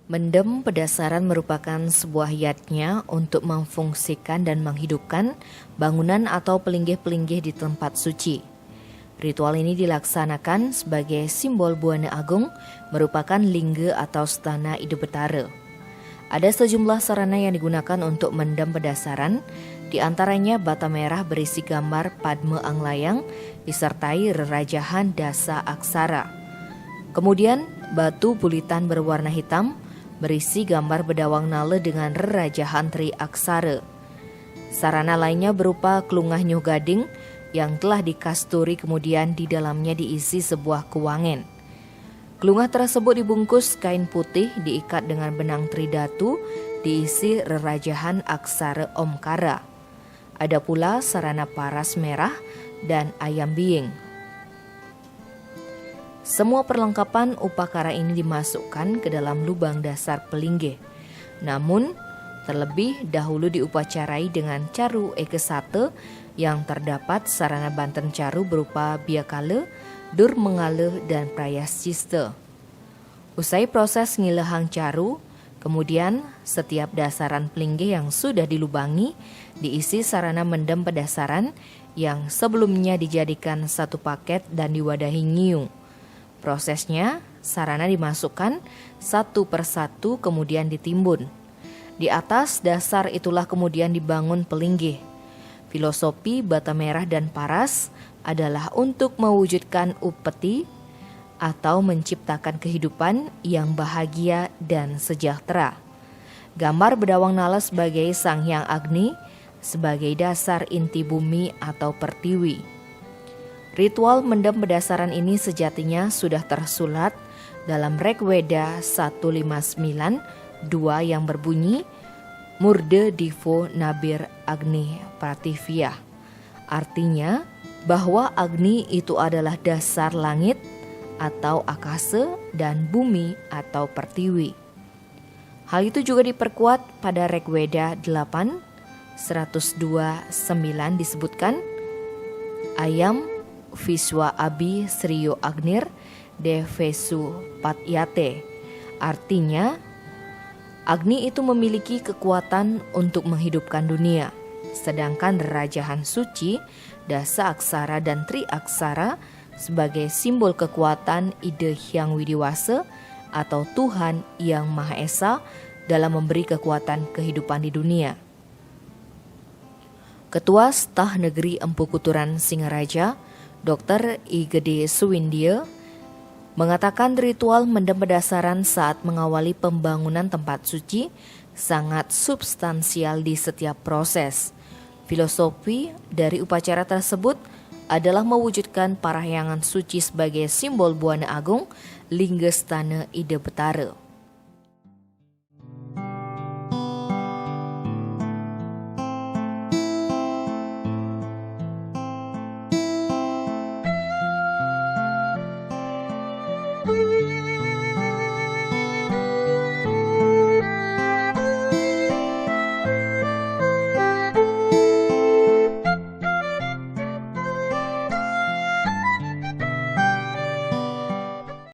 Mendem Pedasaran merupakan sebuah yatnya untuk memfungsikan dan menghidupkan bangunan atau pelinggih-pelinggih di tempat suci. Ritual ini dilaksanakan sebagai simbol Buana Agung, merupakan lingga atau stana Ida Betara. Ada sejumlah sarana yang digunakan untuk mendem pedasaran, di antaranya bata merah berisi gambar Padma Anglayang disertai rerajahan dasa aksara. Kemudian batu bulitan berwarna hitam berisi gambar bedawang nala dengan rerajahan tri aksara. Sarana lainnya berupa kelungah nyuh gading yang telah dikasturi, kemudian di dalamnya diisi sebuah kewangen. Kelungah tersebut dibungkus kain putih diikat dengan benang tridatu diisi rerajahan aksara omkara. Ada pula sarana paras merah dan ayam biing. Semua perlengkapan upakara ini dimasukkan ke dalam lubang dasar pelinggih. Namun, terlebih dahulu diupacarai dengan caru ekesate yang terdapat sarana banten caru berupa biakala, dur mengala, dan prayaschista. Usai proses ngilehang caru, kemudian setiap dasaran pelinggih yang sudah dilubangi diisi sarana mendem pedasaran yang sebelumnya dijadikan satu paket dan diwadahi nyiung. Prosesnya, sarana dimasukkan satu persatu kemudian ditimbun. Di atas dasar itulah kemudian dibangun pelinggih. Filosofi bata merah dan paras adalah untuk mewujudkan upeti atau menciptakan kehidupan yang bahagia dan sejahtera. Gambar bedawang nala sebagai Sang Hyang Agni sebagai dasar inti bumi atau pertiwi. Ritual mendem pedasaran ini sejatinya sudah tersulat dalam Rigveda 159:2 yang berbunyi Murde Divo Nabir Agni Prativya. Artinya bahwa Agni itu adalah dasar langit atau akasa dan bumi atau pertiwi. Hal itu juga diperkuat pada Rigveda 8:102:9 disebutkan Ayam Viswa Abi Sriyo Agnir Devesu Patyate. Artinya, Agni itu memiliki kekuatan untuk menghidupkan dunia, sedangkan rerajahan suci, dasa aksara dan tri aksara sebagai simbol kekuatan Ida Hyang Widiwasa atau Tuhan yang Maha Esa dalam memberi kekuatan kehidupan di dunia. Ketua Staf Negeri Empu Kuturan Singaraja, Dr. I Gede Suwindia, mengatakan ritual mendem pedasaran saat mengawali pembangunan tempat suci sangat substansial di setiap proses. Filosofi dari upacara tersebut adalah mewujudkan parahyangan suci sebagai simbol Buana Agung, lingga stana Ida Betara.